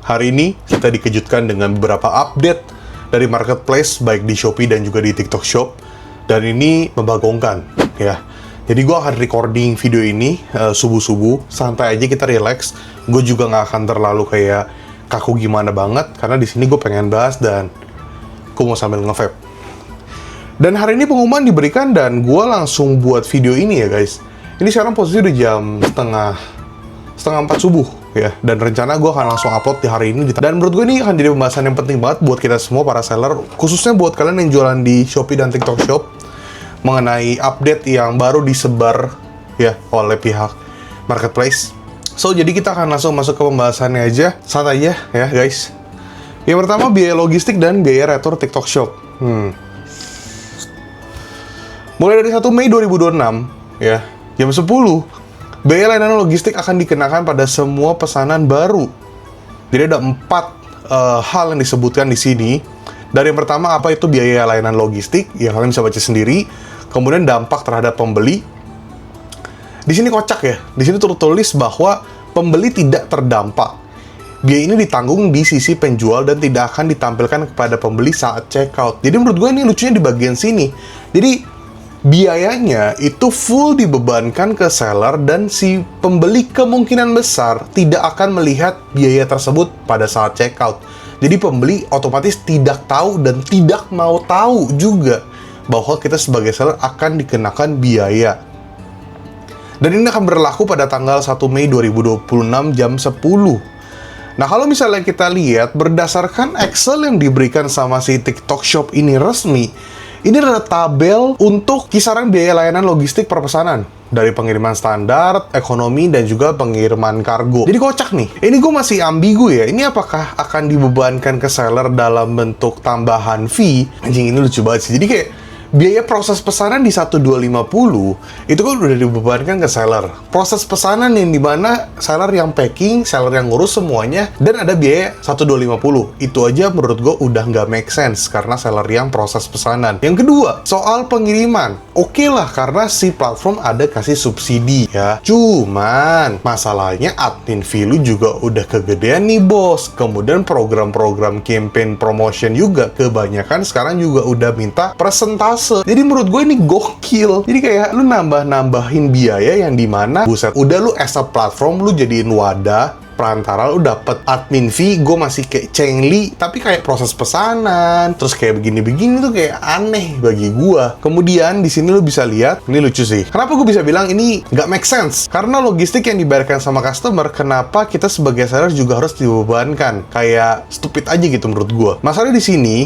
Hari ini kita dikejutkan dengan beberapa update dari marketplace baik di Shopee dan juga di TikTok Shop, dan ini membagongkan ya. Jadi gue akan recording video ini subuh-subuh, santai aja, kita relax. Gue juga nggak akan terlalu kayak kaku gimana banget, karena di sini gue pengen bahas dan gue mau sambil nge-vape. Dan hari ini pengumuman diberikan dan gue langsung buat video ini ya guys. Ini sekarang posisi udah jam setengah 4 subuh ya, dan rencana gue akan langsung upload di hari ini. Dan menurut gue ini akan jadi pembahasan yang penting banget buat kita semua para seller, khususnya buat kalian yang jualan di Shopee dan TikTok Shop, mengenai update yang baru disebar ya oleh pihak marketplace. So, jadi kita akan langsung masuk ke pembahasannya aja, santai aja ya guys. Yang pertama, biaya logistik dan biaya retur TikTok Shop. Mulai dari 1 Mei 2026 ya, jam 10, biaya layanan logistik akan dikenakan pada semua pesanan baru. Jadi ada 4 hal yang disebutkan di sini. Dari yang pertama, apa itu biaya layanan logistik? Ya, kalian bisa baca sendiri. Kemudian dampak terhadap pembeli. Di sini kocak ya. Di sini tertulis bahwa pembeli tidak terdampak. Biaya ini ditanggung di sisi penjual dan tidak akan ditampilkan kepada pembeli saat checkout. Jadi menurut gue ini lucunya di bagian sini. Jadi biayanya itu full dibebankan ke seller dan si pembeli kemungkinan besar tidak akan melihat biaya tersebut pada saat checkout. Jadi pembeli otomatis tidak tahu dan tidak mau tahu juga bahwa kita sebagai seller akan dikenakan biaya. Dan ini akan berlaku pada tanggal 1 Mei 2026 jam 10. Nah, kalau misalnya kita lihat berdasarkan Excel yang diberikan sama si TikTok Shop ini resmi, ini adalah tabel untuk kisaran biaya layanan logistik per pesanan. Dari pengiriman standar, ekonomi, dan juga pengiriman kargo. Jadi kocak nih. Ini gue masih ambigu ya. Ini apakah akan dibebankan ke seller dalam bentuk tambahan fee? Anjing, ini lucu banget sih. Jadi kayak biaya proses pesanan di 1250 itu kan udah dibebankan ke seller. Proses pesanan yang dimana seller yang packing, seller yang ngurus semuanya, dan ada biaya 1250. Itu aja menurut gue udah nggak make sense karena seller yang proses pesanan. Yang kedua, soal pengiriman. Oke lah, karena si platform ada kasih subsidi ya. Cuman masalahnya admin fee lu juga udah kegedean nih bos. Kemudian program-program campaign promotion juga kebanyakan sekarang juga udah minta presentasi. Jadi menurut gue ini gokil. Jadi kayak lu nambah-nambahin biaya yang dimana buset, udah lu as a platform lu jadiin wadah perantara, lu dapet admin fee, gue masih kayak cengli, tapi kayak proses pesanan, terus kayak begini-begini tuh kayak aneh bagi gue. Kemudian di sini lu bisa lihat, ini lucu sih. Kenapa gue bisa bilang ini nggak make sense? Karena logistik yang dibayarkan sama customer, kenapa kita sebagai seller juga harus dibebankan? Kayak stupid aja gitu menurut gue. Masalahnya di sini,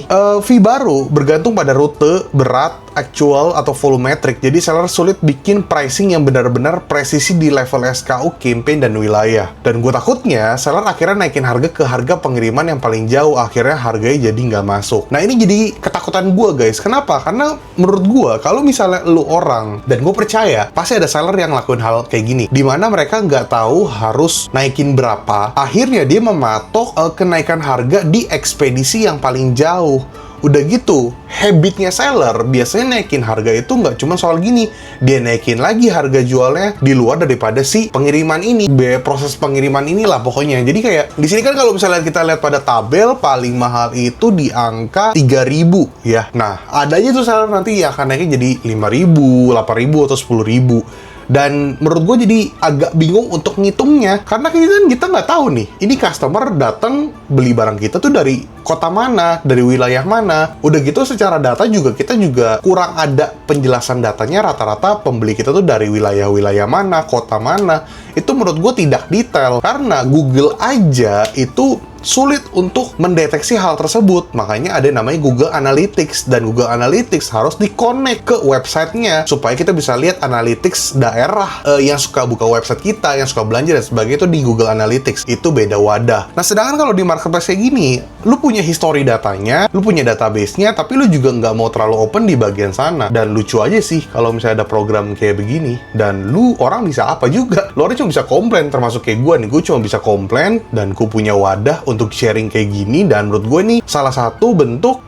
fee baru bergantung pada rute, berat, actual, atau volumetric. Jadi seller sulit bikin pricing yang benar-benar presisi di level SKU, campaign, dan wilayah. Dan gue takut seller akhirnya naikin harga ke harga pengiriman yang paling jauh, akhirnya harganya jadi nggak masuk. Nah, ini jadi ketakutan gue guys. Kenapa? Karena menurut gue, kalau misalnya lu orang, dan gue percaya pasti ada seller yang lakuin hal kayak gini, dimana mereka nggak tahu harus naikin berapa, akhirnya dia mematok kenaikan harga di ekspedisi yang paling jauh. Udah gitu, habitnya seller biasanya naikin harga itu nggak cuma soal gini, dia naikin lagi harga jualnya di luar daripada si pengiriman ini, biaya proses pengiriman inilah pokoknya. Jadi kayak di sini kan kalau misalnya kita lihat pada tabel, paling mahal itu di angka 3.000 ya. Nah, ada aja tuh seller nanti ya akan naiknya jadi 5.000, 8.000 atau 10.000. Dan menurut gue jadi agak bingung untuk ngitungnya, karena kita nggak tahu nih, ini customer datang beli barang kita tuh dari kota mana, dari wilayah mana. Udah gitu secara data juga kita juga kurang ada penjelasan datanya, rata-rata pembeli kita tuh dari wilayah-wilayah mana, kota mana. Itu menurut gue tidak detail, karena Google aja itu sulit untuk mendeteksi hal tersebut. Makanya ada yang namanya Google Analytics, dan Google Analytics harus di-connect ke websitenya supaya kita bisa lihat analytics daerah yang suka buka website kita, yang suka belanja dan sebagainya, itu di Google Analytics. Itu beda wadah. Nah, sedangkan kalau di marketplace kayak gini, lu punya history datanya, lu punya database-nya, tapi lu juga nggak mau terlalu open di bagian sana. Dan lucu aja sih kalau misalnya ada program kayak begini, dan lu orang bisa apa juga? Lu orang cuma bisa komplain, termasuk kayak gue nih. Gue cuma bisa komplain, dan gue punya wadah untuk sharing kayak gini. Dan menurut gue nih salah satu bentuk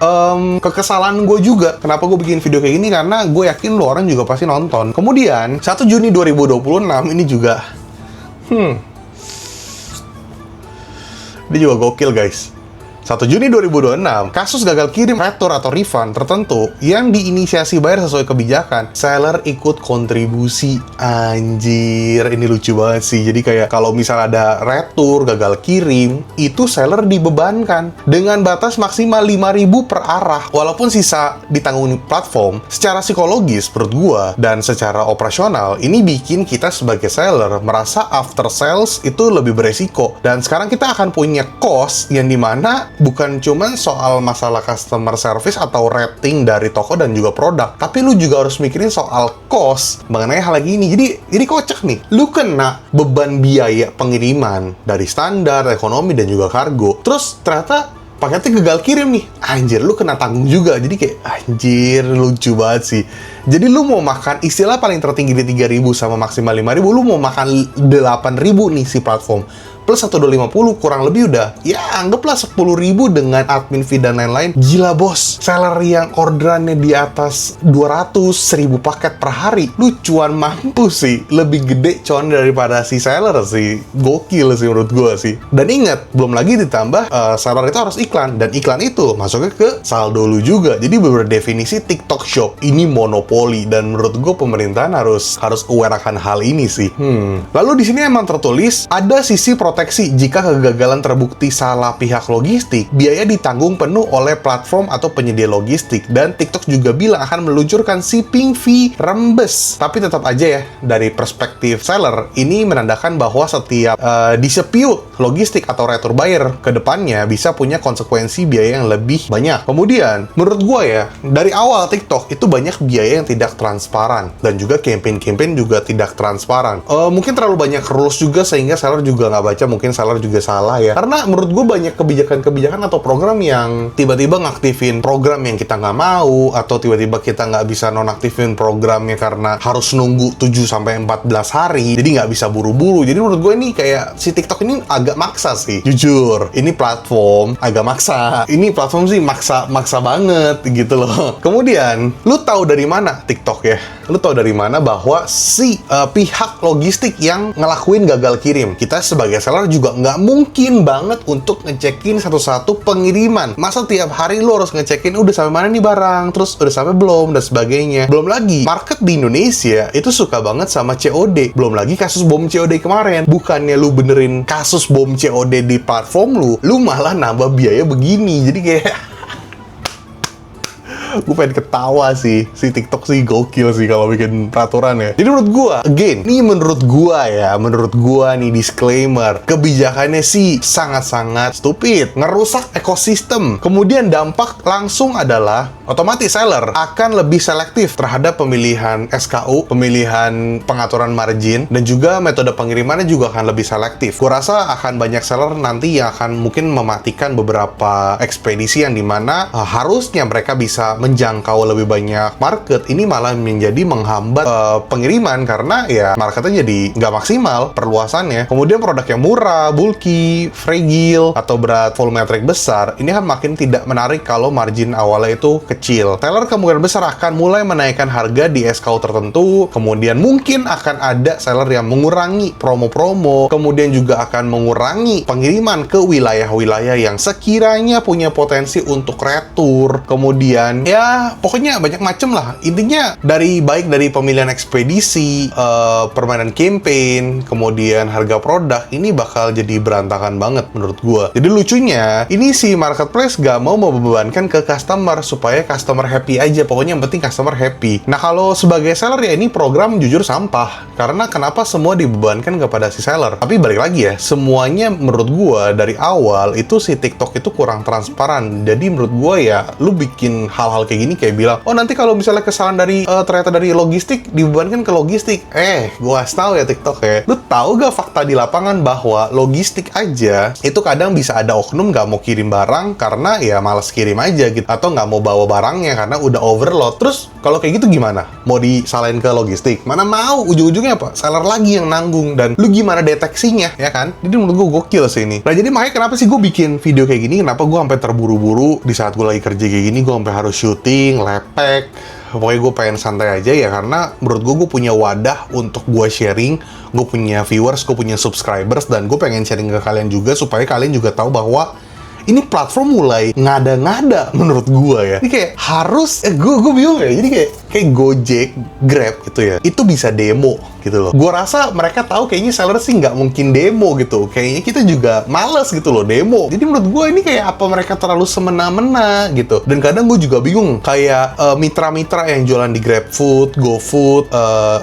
kekesalan gue juga. Kenapa gue bikin video kayak gini? Karena gue yakin lu orang juga pasti nonton. Kemudian 1 Juni 2026 ini juga Dia juga gokil, guys. 1 Juni 2026, kasus gagal kirim retur atau refund tertentu yang diinisiasi bayar sesuai kebijakan, seller ikut kontribusi. Anjir, ini lucu banget sih. Jadi kayak kalau misal ada retur, gagal kirim, itu seller dibebankan dengan batas maksimal 5.000 per arah. Walaupun sisa ditanggung platform, secara psikologis menurut gua dan secara operasional, ini bikin kita sebagai seller merasa after sales itu lebih beresiko. Dan sekarang kita akan punya cost yang dimana bukan cuma soal masalah customer service atau rating dari toko dan juga produk, tapi lu juga harus mikirin soal cost mengenai hal ini. Jadi kocak nih, lu kena beban biaya pengiriman dari standar, ekonomi, dan juga kargo. Terus ternyata paketnya gagal kirim nih. Anjir, lu kena tanggung juga. Jadi kayak, anjir, lucu banget sih. Jadi lu mau makan, istilah paling tertinggi di 3.000 sama maksimal 5.000, lu mau makan 8.000 nih si platform. Plus 1,250 kurang lebih udah, ya anggaplah 10.000 dengan admin fee dan lain-lain. Gila bos, seller yang orderannya di atas 200.000 paket per hari, lu cuan mampus sih. Lebih gede cuan daripada si seller sih. Gokil sih menurut gua sih. Dan ingat, belum lagi ditambah seller itu harus iklan. Dan iklan itu masuknya ke saldo lu juga. Jadi berdefinisi TikTok Shop ini monopoli. Dan menurut gua pemerintahan harus aware akan hal ini sih. Lalu di sini emang tertulis, ada sisi proteksi jika kegagalan terbukti salah pihak logistik, biaya ditanggung penuh oleh platform atau penyedia logistik. Dan TikTok juga bilang akan meluncurkan shipping fee rembes. Tapi tetap aja ya, dari perspektif seller, ini menandakan bahwa setiap dispute logistik atau retur buyer ke depannya bisa punya konsekuensi biaya yang lebih banyak. Kemudian, menurut gue ya, dari awal TikTok itu banyak biaya yang tidak transparan. Dan juga campaign-campaign juga tidak transparan. Mungkin terlalu banyak rules juga sehingga seller juga nggak baca, mungkin seller juga salah ya. Karena menurut gue banyak kebijakan-kebijakan atau program yang tiba-tiba ngaktifin program yang kita nggak mau, atau tiba-tiba kita nggak bisa nonaktifin programnya karena harus nunggu 7-14 hari, jadi nggak bisa buru-buru. Jadi menurut gue ini kayak si TikTok ini agak maksa sih, jujur. Ini platform agak maksa. Ini platform sih maksa banget gitu loh. Kemudian, lu tahu dari mana TikTok ya? Lu tahu dari mana bahwa si pihak logistik yang ngelakuin gagal kirim? Kita sebagai seller juga nggak mungkin banget untuk ngecekin satu-satu pengiriman. Masa tiap hari lu harus ngecekin udah sampai mana nih barang, terus udah sampai belum, dan sebagainya. Belum lagi, market di Indonesia itu suka banget sama COD. Belum lagi kasus bom COD kemarin. Bukannya lu benerin kasus bom COD di platform lu malah nambah biaya begini. Jadi kayak gue pengen ketawa sih. Si TikTok sih gokil sih kalau bikin peraturan ya. Jadi menurut gue, again, ini menurut gue nih disclaimer, kebijakannya sih sangat-sangat stupid, ngerusak ekosistem. Kemudian dampak langsung adalah otomatis seller akan lebih selektif terhadap pemilihan SKU, pemilihan pengaturan margin, dan juga metode pengirimannya juga akan lebih selektif. Gue rasa akan banyak seller nanti yang akan mungkin mematikan beberapa ekspedisi yang dimana harusnya mereka bisa menjangkau lebih banyak market. Ini malah menjadi menghambat pengiriman karena ya marketnya jadi nggak maksimal perluasannya. Kemudian produk yang murah, bulky, fragile, atau berat volumetric besar, ini akan makin tidak menarik kalau margin awalnya itu kecil. Seller kemungkinan besar akan mulai menaikkan harga di SKU tertentu. Kemudian mungkin akan ada seller yang mengurangi promo-promo. Kemudian juga akan mengurangi pengiriman ke wilayah-wilayah yang sekiranya punya potensi untuk retur. Kemudian ya pokoknya banyak macem lah. Intinya baik dari pemilihan ekspedisi, permainan campaign, kemudian harga produk, ini bakal jadi berantakan banget menurut gua. Jadi lucunya, ini si marketplace gak mau membebankan ke customer supaya customer happy aja. Pokoknya yang penting customer happy. Nah kalau sebagai seller ya ini program jujur sampah. Karena kenapa semua dibebankan kepada si seller? Tapi balik lagi ya, semuanya menurut gua dari awal itu si TikTok itu kurang transparan. Jadi menurut gua ya, lu bikin hal-hal kayak gini kayak bilang, oh nanti kalau misalnya kesalahan dari ternyata dari logistik dibebankan ke logistik. Gua kasih tahu ya TikTok ya, lu tahu gak fakta di lapangan bahwa logistik aja itu kadang bisa ada oknum nggak mau kirim barang karena ya malas kirim aja gitu, atau nggak mau bawa barangnya karena udah overload. Terus kalau kayak gitu gimana? Mau disalahin ke logistik? Mana mau, ujung-ujungnya apa? Seller lagi yang nanggung. Dan lu gimana deteksinya, ya kan? Jadi menurut gue gokil sih ini. Nah jadi makanya kenapa sih gue bikin video kayak gini? Kenapa gue sampai terburu-buru di saat gue lagi kerja kayak gini? Gue sampai harus syuting, lepek, pokoknya gue pengen santai aja ya, karena menurut gue punya wadah untuk gue sharing, gue punya viewers, gue punya subscribers, dan gue pengen sharing ke kalian juga supaya kalian juga tahu bahwa ini platform mulai ngada-ngada menurut gue ya. Ini kayak harus, gue bingung ya. Jadi kayak Gojek, Grab gitu ya. Itu bisa demo gitu loh. Gue rasa mereka tahu kayaknya seller sih nggak mungkin demo gitu. Kayaknya kita juga males gitu loh demo. Jadi menurut gue ini kayak apa mereka terlalu semena-mena gitu. Dan kadang gue juga bingung kayak mitra-mitra yang jualan di GrabFood, GoFood,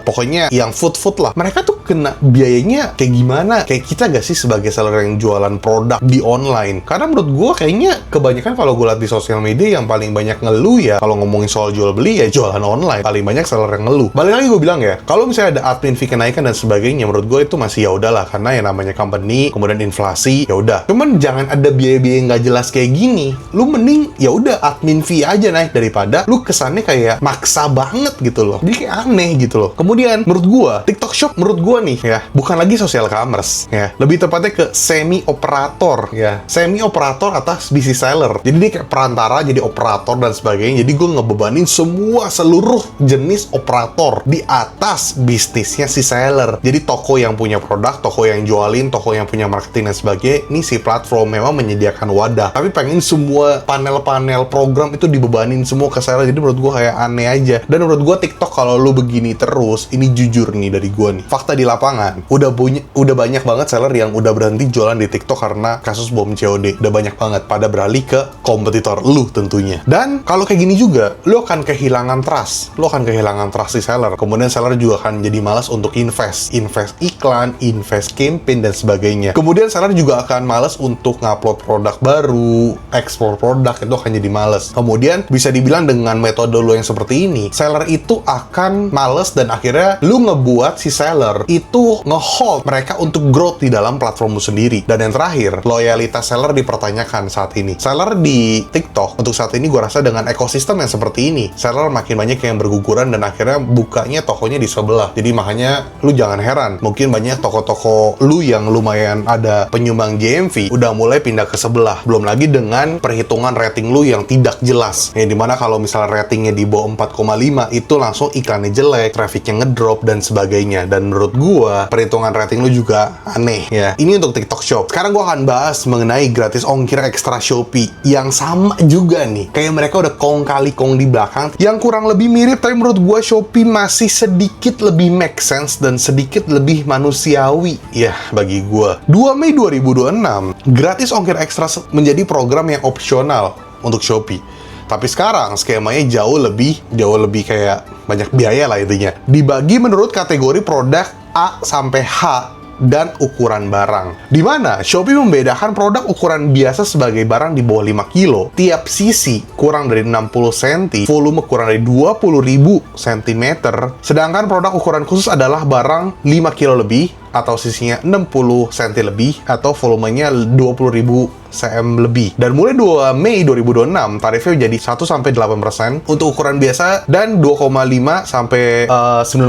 pokoknya yang food lah. Mereka tuh kena biayanya kayak gimana? Kayak kita gak sih sebagai seller yang jualan produk di online? Karena menurut gue kayaknya kebanyakan kalau gue lihat di sosial media yang paling banyak ngeluh ya kalau ngomongin soal jual beli ya jualan online. Paling banyak seller yang ngeluh. Balik lagi gue bilang ya, kalau misalnya ada admin fee kenaikan dan sebagainya, menurut gue itu masih ya udahlah, karena yang namanya company, kemudian inflasi, ya udah. Cuman jangan ada biaya-biaya yang nggak jelas kayak gini. Lu mending ya udah admin fee aja naik daripada lu kesannya kayak maksa banget gitu loh. Jadi kayak aneh gitu loh. Kemudian menurut gue TikTok Shop menurut gue nih ya bukan lagi social commerce ya, lebih tepatnya ke semi operator ya, semi operator atas bisnis seller. Jadi dia kayak perantara jadi operator dan sebagainya. Jadi gue ngebebanin seluruh jenis operator di atas bisnisnya si seller. Jadi toko yang punya produk, toko yang jualin, toko yang punya marketing dan sebagainya, ini si platform memang menyediakan wadah, tapi pengen semua panel-panel program itu dibebanin semua ke seller. Jadi menurut gue kayak aneh aja. Dan menurut gue TikTok kalau lu begini terus, ini jujur nih dari gue nih, fakta di lapangan, udah banyak banget seller yang udah berhenti jualan di TikTok karena kasus bom COD. Udah banyak banget pada beralih ke kompetitor lu tentunya. Dan kalau kayak gini juga, lu akan kehilangan trust. Lu akan kehilangan trust di seller. Kemudian seller juga akan jadi malas untuk invest iklan, invest campaign dan sebagainya. Kemudian seller juga akan malas untuk ngupload produk baru, ekspor produk, itu akan jadi malas. Kemudian bisa dibilang dengan metode lu yang seperti ini, seller itu akan malas dan akhirnya lu ngebuat si seller itu nge-hold mereka untuk growth di dalam platformmu sendiri. Dan yang terakhir, loyalitas seller dipertanyakan saat ini. Seller di TikTok untuk saat ini gue rasa dengan ekosistem yang seperti ini, seller makin banyak yang berguguran dan akhirnya bukanya tokonya di sebelah. Jadi makanya lu jangan heran, mungkin banyak toko-toko lu yang lumayan ada penyumbang GMV udah mulai pindah ke sebelah. Belum lagi dengan perhitungan rating lu yang tidak jelas, yang dimana kalau misalnya ratingnya di bawah 4,5 itu langsung iklannya jelek, trafficnya ngedrop dan sebagainya. Dan menurut gua perhitungan rating lu juga aneh ya. Ini untuk TikTok Shop. Sekarang gua akan bahas mengenai gratis ongkir ekstra Shopee yang sama juga nih, kayak mereka udah kong kali kong di belakang yang kurang lebih mirip, tapi menurut gua Shopee masih sedikit lebih make sense dan sedikit lebih manusiawi ya bagi gua. 2 Mei 2026 gratis ongkir ekstra menjadi program yang opsional untuk Shopee. Tapi sekarang skemanya jauh lebih kayak banyak biaya lah intinya. Dibagi menurut kategori produk A sampai H dan ukuran barang. Di mana Shopee membedakan produk ukuran biasa sebagai barang di bawah 5 kilo, tiap sisi kurang dari 60 cm, volume kurang dari 20.000 cm, sedangkan produk ukuran khusus adalah barang 5 kilo lebih atau sisinya 60 cm lebih atau volumenya 20.000 cm lebih. Dan mulai 2 Mei 2026 tarifnya jadi 1-8% untuk ukuran biasa dan 2,5 sampai 9,5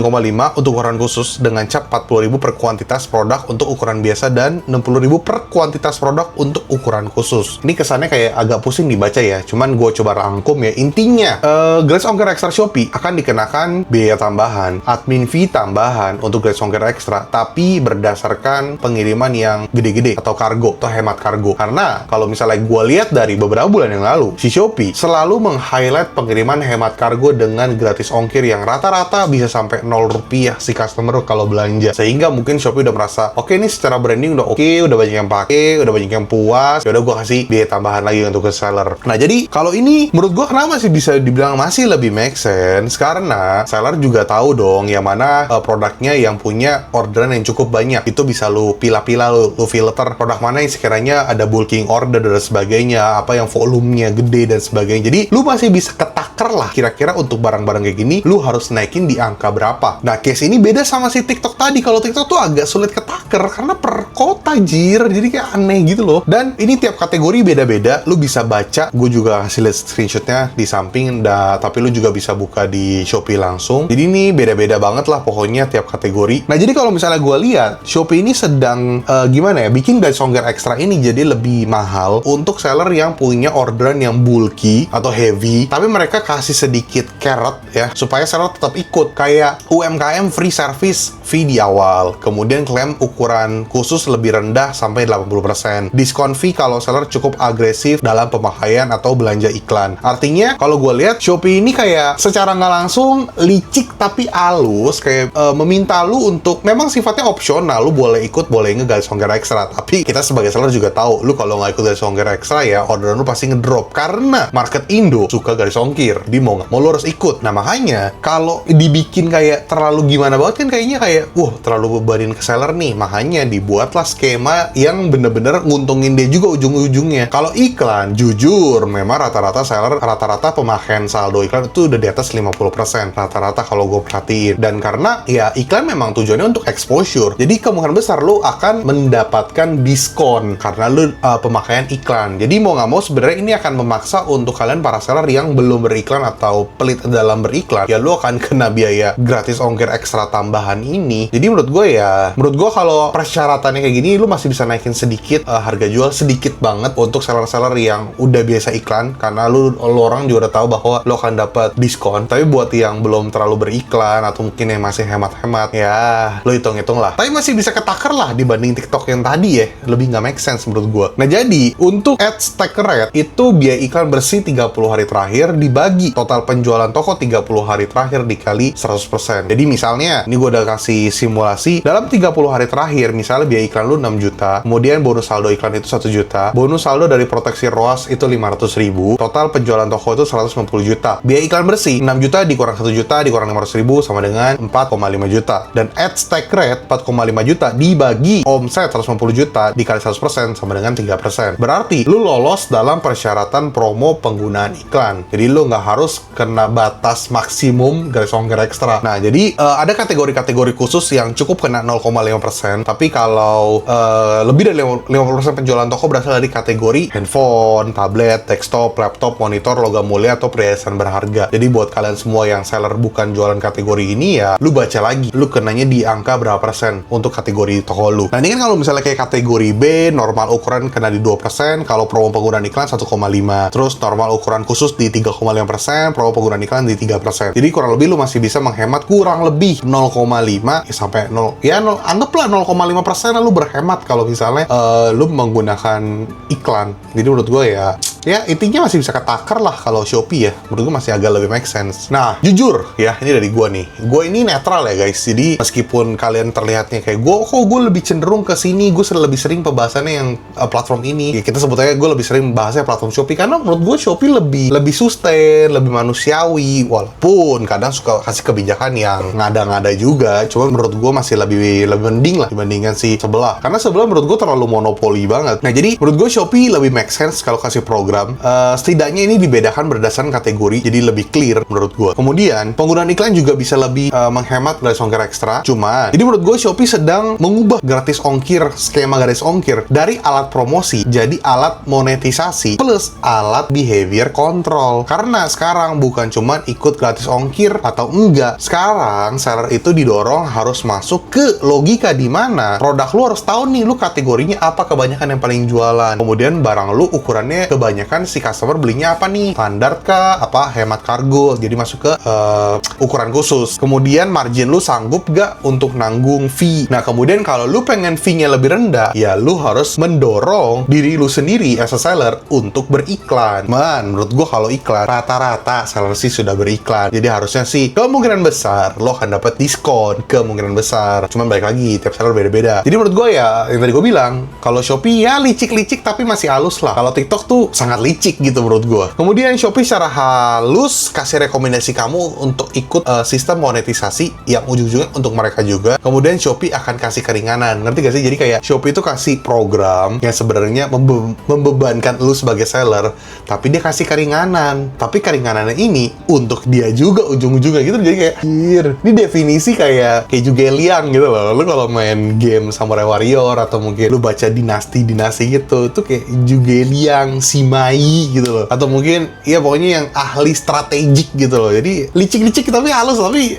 untuk ukuran khusus dengan cap 40.000 per kuantitas produk untuk ukuran biasa dan 60.000 per kuantitas produk untuk ukuran khusus. Ini kesannya kayak agak pusing dibaca ya, cuman gue coba rangkum ya. Intinya gratis ongkir ekstra Shopee akan dikenakan biaya tambahan, admin fee tambahan untuk gratis ongkir ekstra, tapi berdasarkan pengiriman yang gede-gede atau kargo atau hemat kargo. Karena kalau misalnya gue lihat dari beberapa bulan yang lalu, si Shopee selalu meng-highlight pengiriman hemat kargo dengan gratis ongkir yang rata-rata bisa sampai 0 rupiah si customer kalau belanja. Sehingga mungkin Shopee udah merasa, oke ini secara branding udah oke, udah banyak yang pakai, udah banyak yang puas, yaudah gue kasih biaya tambahan lagi untuk ke seller. Nah jadi kalau ini menurut gue kenapa sih bisa dibilang masih lebih make sense? Karena seller juga tahu dong yang mana produknya yang punya orderan yang cukup banyak. Itu bisa lu pilah-pilah, lu filter produk mana yang sekiranya ada bulking order dan sebagainya, apa yang volumenya gede dan sebagainya. Jadi lu masih bisa ketaker lah kira-kira untuk barang-barang kayak gini lu harus naikin di angka berapa. Nah case ini beda sama si TikTok tadi. Kalau TikTok tuh agak sulit ketaker karena per kota jir, jadi kayak aneh gitu loh. Dan ini tiap kategori beda-beda, lu bisa baca. Gue juga hasil screenshotnya di samping, tapi lu juga bisa buka di Shopee langsung. Jadi ini beda-beda banget lah pokoknya tiap kategori. Nah jadi kalau misalnya gue lihat, Shopee ini sedang gimana ya, bikin guide songger ekstra ini jadi lebih mahal untuk seller yang punya orderan yang bulky atau heavy, tapi mereka kasih sedikit carrot ya, supaya seller tetap ikut. Kayak UMKM free service fee di awal, kemudian klaim ukuran khusus lebih rendah sampai 80%, diskon fee kalau seller cukup agresif dalam pemakaian atau belanja iklan. Artinya, kalau gue lihat, Shopee ini kayak secara nggak langsung licik tapi halus, kayak meminta lu untuk, memang sifatnya opsional, lu boleh ikut, boleh nge-guide songger ekstra, tapi kita sebagai seller juga tahu, lu kalau nggak ikut guide songger ekstra ya, orderan lu pasti ngedrop, karena market Indo suka guide ongkir, di mau nggak mau lu harus ikut. Nah makanya, kalau dibikin kayak terlalu gimana banget kan kayaknya kayak, terlalu bebanin ke seller nih, makanya dibuatlah skema yang bener-bener nguntungin dia juga ujung-ujungnya. Kalau iklan, jujur, memang rata-rata seller, rata-rata pemakaian saldo iklan itu udah di atas 50%, rata-rata kalau gue perhatiin. Dan karena ya iklan memang tujuannya untuk exposure, jadi kemungkinan besar lu akan mendapatkan diskon karena lu pemakaian iklan. Jadi mau nggak mau sebenarnya ini akan memaksa untuk kalian para seller yang belum beriklan atau pelit dalam beriklan, ya lu akan kena biaya gratis ongkir ekstra tambahan ini. Jadi menurut gue kalau persyaratannya kayak gini, lu masih bisa naikin sedikit harga jual, sedikit banget untuk seller-seller yang udah biasa iklan, karena lu orang juga udah tahu bahwa lu akan dapat diskon. Tapi buat yang belum terlalu beriklan atau mungkin yang masih hemat-hemat, ya lu hitung-hitung lah. Tapi masih bisa ketakar lah dibanding TikTok yang tadi ya, lebih nggak make sense menurut gue. Nah jadi, untuk ads take rate itu biaya iklan bersih 30 hari terakhir dibagi total penjualan toko 30 hari terakhir dikali 100%. Jadi misalnya, ini gue udah kasih simulasi, dalam 30 hari terakhir, misalnya biaya iklan lu 6 juta, kemudian bonus saldo iklan itu 1 juta, bonus saldo dari proteksi ROAS itu 500.000, total penjualan toko itu 150 juta. Biaya iklan bersih, 6 juta dikurang 1 juta dikurang 500.000 sama dengan 4,5 juta. Dan ads take rate 4,5 juta dibagi omset 150 juta dikali 100% sama dengan 3%. Berarti, lu lolos dalam persyaratan promo penggunaan iklan. Jadi, lu nggak harus kena batas maksimum garis ongkir ekstra. Nah, jadi ada kategori-kategori khusus yang cukup kena 0,5%, tapi kalau lebih dari 50% penjualan toko berasal dari kategori handphone, tablet, desktop, laptop, monitor, logam mulia, atau perhiasan berharga. Jadi buat kalian semua yang seller bukan jualan kategori ini ya, lu baca lagi, lu kenanya di angka berapa persen untuk kategori toko lu. Nah ini kan kalau misalnya kayak kategori B, normal ukuran kena di 2%, kalau promo penggunaan iklan 1,5%, terus normal ukuran khusus di 3,5%, promo penggunaan iklan di 3%. Jadi kurang lebih lu masih bisa menghemat kurang lebih 0,5 ya sampai 0, ya anggaplah 0,5% lu berhemat kalau misalnya lu menggunakan iklan. Jadi menurut gue ya intinya masih bisa ketakar lah kalau Shopee ya. Menurut gue masih agak lebih make sense. Nah, jujur ya, ini dari gue nih. Gue ini netral ya guys. Jadi meskipun kalian terlihatnya kayak gue lebih cenderung ke sini, gue lebih sering pembahasannya yang platform ini. Ya kita sebut aja gue lebih sering bahasnya platform Shopee karena menurut gue Shopee lebih sustain, lebih manusiawi. Walaupun kadang suka kasih kebijakan yang ngada-ngada juga. Cuma menurut gue masih lebih mending lah dibandingkan si sebelah. Karena sebelah menurut gue terlalu monopoli banget. Nah, jadi menurut gue Shopee lebih make sense kalau kasih program. Setidaknya ini dibedakan berdasarkan kategori, jadi lebih clear menurut gue. Kemudian, penggunaan iklan juga bisa lebih menghemat garis ongkir ekstra. Cuma, jadi menurut gue Shopee sedang mengubah gratis ongkir, skema garis ongkir, dari alat promosi jadi alat monetisasi plus alat behavior control. Karena sekarang bukan cuma ikut gratis ongkir atau enggak. Sekarang, seller itu didorong harus masuk ke logika di mana produk lu harus tahu nih, lu kategorinya apa kebanyakan yang paling jualan. Kemudian barang lu ukurannya kebanyakan si customer belinya apa nih? Standar kah? Apa hemat kargo? Jadi masuk ke ukuran khusus. Kemudian margin lu sanggup gak untuk nanggung fee? Nah, kemudian kalau lu pengen fee-nya lebih rendah, ya lu harus mendorong diri lu sendiri as a seller untuk beriklan. Menurut gua kalau iklan, rata-rata seller sih sudah beriklan. Jadi harusnya sih kemungkinan besar lo akan dapat diskon, kemungkinan besar. Cuman balik lagi, tiap seller beda-beda. Jadi menurut gua ya, yang tadi gua bilang, kalau Shopee ya licik-licik tapi masih halus lah. Kalau TikTok tuh sangat licik gitu menurut gue. Kemudian Shopee secara halus kasih rekomendasi kamu untuk ikut sistem monetisasi yang ujung-ujungnya untuk mereka juga. Kemudian Shopee akan kasih keringanan. Ngerti gak sih? Jadi kayak Shopee itu kasih program yang sebenarnya membebankan lu sebagai seller, tapi dia kasih keringanan. Tapi keringanannya ini untuk dia juga ujung-ujungnya gitu. Jadi kayak, ini definisi kayak juga liang gitu loh. Lu kalau main game Samurai Warrior atau mungkin lu baca dinasti-dinasti gitu, itu kayak juga liang Simai gitu loh, atau mungkin ya pokoknya yang ahli strategik gitu loh. Jadi licik-licik tapi halus, tapi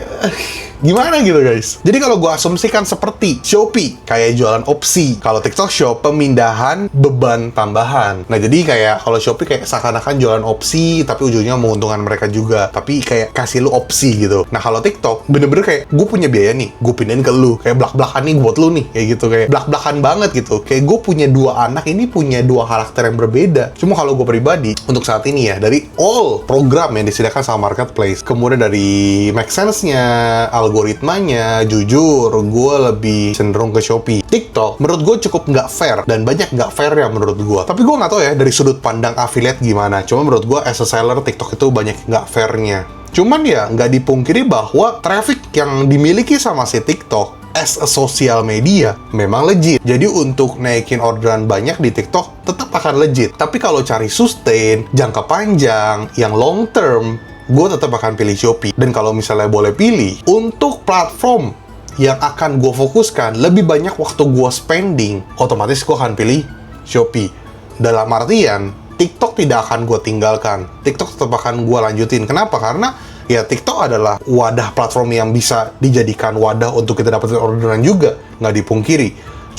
Gimana gitu guys? Jadi kalau gue asumsikan seperti Shopee kayak jualan opsi, kalau TikTok Shop pemindahan beban tambahan. Nah jadi kayak kalau Shopee kayak seakan-akan jualan opsi tapi ujungnya menguntungkan mereka juga, tapi kayak kasih lu opsi gitu. Nah kalau TikTok bener-bener kayak gue punya biaya nih, gue pindahin ke lu, kayak blak-blakan nih buat lu nih, kayak gitu, kayak blak-blakan banget gitu. Kayak gue punya dua anak ini punya dua karakter yang berbeda. Cuma kalau gue pribadi untuk saat ini ya, dari all program yang disediakan sama marketplace, kemudian dari make sense-nya, algoritmanya, jujur, gue lebih cenderung ke Shopee. TikTok, menurut gue cukup nggak fair, dan banyak nggak fair ya menurut gue. Tapi gue nggak tahu ya, dari sudut pandang affiliate gimana. Cuma menurut gue, as a seller, TikTok itu banyak nggak fairnya. Cuman ya, nggak dipungkiri bahwa traffic yang dimiliki sama si TikTok as a social media memang legit. Jadi untuk naikin orderan banyak di TikTok tetap akan legit. Tapi kalau cari sustain, jangka panjang, yang long term, gue tetap akan pilih Shopee. Dan kalau misalnya boleh pilih, untuk platform yang akan gue fokuskan, lebih banyak waktu gue spending, otomatis gue akan pilih Shopee. Dalam artian, TikTok tidak akan gue tinggalkan. TikTok tetap akan gue lanjutin. Kenapa? Karena ya TikTok adalah wadah platform yang bisa dijadikan wadah untuk kita dapetin orderan juga. Nggak dipungkiri.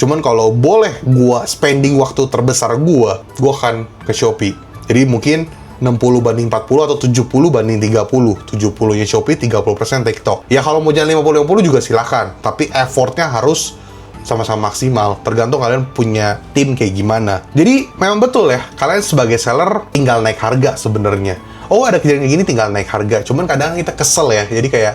Cuman kalau boleh gue spending waktu terbesar gue akan ke Shopee. Jadi mungkin 60 banding 40 atau 70 banding 30. 70-nya Shopee, 30% TikTok. Ya kalau mau jalan 50-50 juga silakan. Tapi effortnya harus sama-sama maksimal. Tergantung kalian punya tim kayak gimana. Jadi memang betul ya, kalian sebagai seller tinggal naik harga sebenarnya. Oh ada kejadian kayak gini tinggal naik harga. Cuman kadang kita kesel ya. Jadi kayak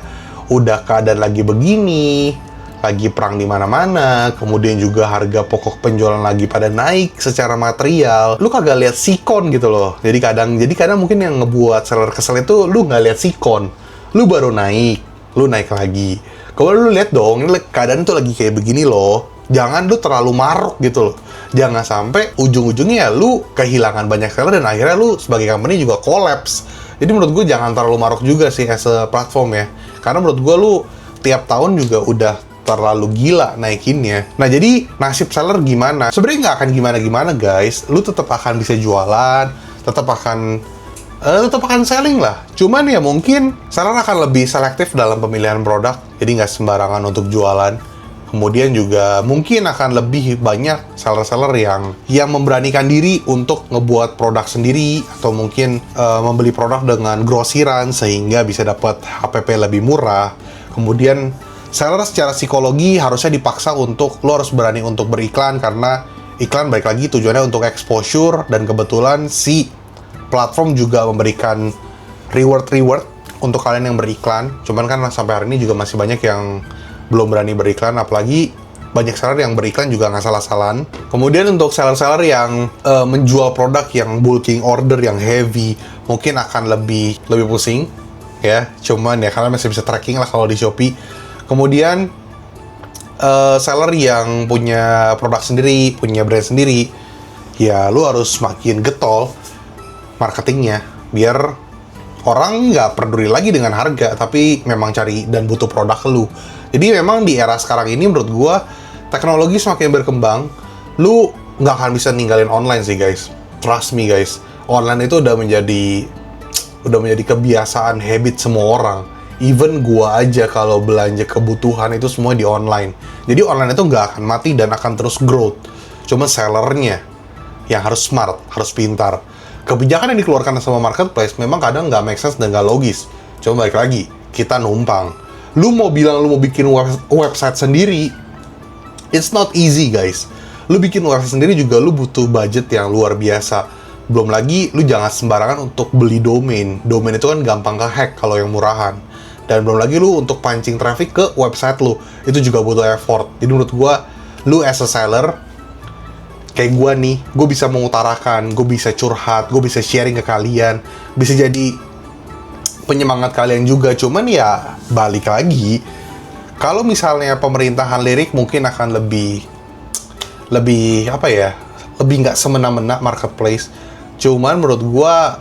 udah keadaan lagi begini, lagi perang di mana-mana, kemudian juga harga pokok penjualan lagi pada naik secara material, lu kagak lihat sikon gitu loh. Jadi kadang mungkin yang ngebuat seller kesel itu lu nggak lihat sikon, lu baru naik, lu naik lagi. Kalau lu lihat dong, ini keadaan tuh lagi kayak begini loh. Jangan lu terlalu maruk gitu loh. Jangan sampai ujung-ujungnya lu kehilangan banyak seller dan akhirnya lu sebagai company juga collapse. Jadi menurut gue jangan terlalu maruk juga sih as a platform ya. Karena menurut gue lu tiap tahun juga udah terlalu gila naikinnya. Nah jadi nasib seller gimana? Sebenarnya nggak akan gimana-gimana guys. Lu tetap akan bisa jualan, tetap akan selling lah. Cuman ya mungkin seller akan lebih selektif dalam pemilihan produk. Jadi nggak sembarangan untuk jualan. Kemudian juga mungkin akan lebih banyak seller-seller yang memberanikan diri untuk ngebuat produk sendiri atau mungkin membeli produk dengan grosiran sehingga bisa dapat HPP lebih murah. Kemudian seller secara psikologi harusnya dipaksa untuk lo harus berani untuk beriklan karena iklan balik lagi tujuannya untuk exposure dan kebetulan si platform juga memberikan reward untuk kalian yang beriklan. Cuman kan sampai hari ini juga masih banyak yang belum berani beriklan, apalagi banyak seller yang beriklan juga nggak salah-salahan. Kemudian untuk seller-seller yang menjual produk yang bulking order yang heavy, mungkin akan lebih pusing ya. Cuman ya kalian masih bisa tracking lah kalau di Shopee. Kemudian seller yang punya produk sendiri, punya brand sendiri, ya lu harus makin getol marketingnya biar orang nggak peduli lagi dengan harga, tapi memang cari dan butuh produk lu. Jadi memang di era sekarang ini menurut gua teknologi semakin berkembang, lu nggak akan bisa ninggalin online sih guys. Trust me guys, online itu udah menjadi kebiasaan habit semua orang. Even gua aja kalau belanja kebutuhan itu semua di online. Jadi online itu nggak akan mati dan akan terus growth. Cuma sellernya yang harus smart, harus pintar. Kebijakan yang dikeluarkan sama marketplace memang kadang nggak make sense dan nggak logis. Cuma balik lagi, kita numpang. Lu mau bilang lu mau bikin website sendiri, it's not easy guys. Lu bikin website sendiri juga lu butuh budget yang luar biasa. Belum lagi, lu jangan sembarangan untuk beli domain. Domain itu kan gampang ke-hack kalau yang murahan. Dan belum lagi lu untuk pancing traffic ke website lu, itu juga butuh effort. Jadi menurut gua, lu as a seller, kayak gua nih, gue bisa mengutarakan, gue bisa curhat, gue bisa sharing ke kalian, bisa jadi penyemangat kalian juga. Cuman ya balik lagi, kalau misalnya pemerintahan lirik mungkin akan lebih apa ya, lebih nggak semena-mena marketplace. Cuman menurut gua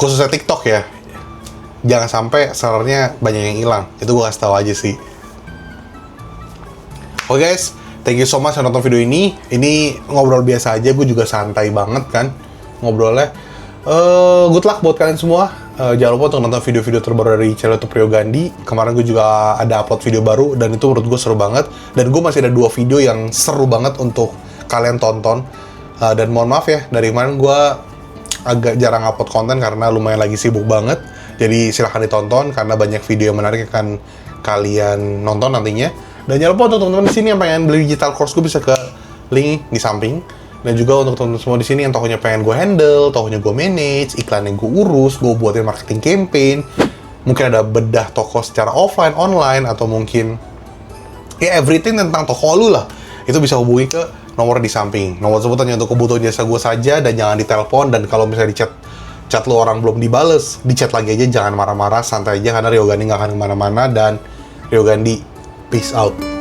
khususnya TikTok ya, jangan sampai sellernya banyak yang hilang. Itu gua kasih tahu aja sih. Oke guys, thank you so much udah nonton video ini. Ini ngobrol biasa aja, gue juga santai banget kan ngobrolnya. Good luck buat kalian semua. Jangan lupa untuk nonton video-video terbaru dari channel YouTube Rio Gandhi. Kemarin gue juga ada upload video baru dan itu menurut gue seru banget. Dan gue masih ada 2 video yang seru banget untuk kalian tonton. Dan mohon maaf ya, dari kemarin gue agak jarang upload konten karena lumayan lagi sibuk banget. Jadi silahkan ditonton karena banyak video yang menarik akan kalian nonton nantinya. Dan jangan lupa untuk teman-teman di sini yang pengen beli digital course gue bisa ke link di samping. Dan juga untuk teman-teman semua di sini yang tokonya pengen gue handle, tokonya gue manage, iklan yang gue urus, gue buatin marketing campaign, mungkin ada bedah toko secara offline, online, atau mungkin ya everything tentang toko lu lah. Itu bisa hubungi ke nomor di samping. Nomor tersebut hanya untuk kebutuhan jasa gue saja dan jangan ditelepon. Dan kalau misalnya di chat lo orang belum dibales, di chat lagi aja, jangan marah-marah, santai aja karena Rio Gandhi nggak akan kemana-mana. Dan Rio Gandhi, peace out.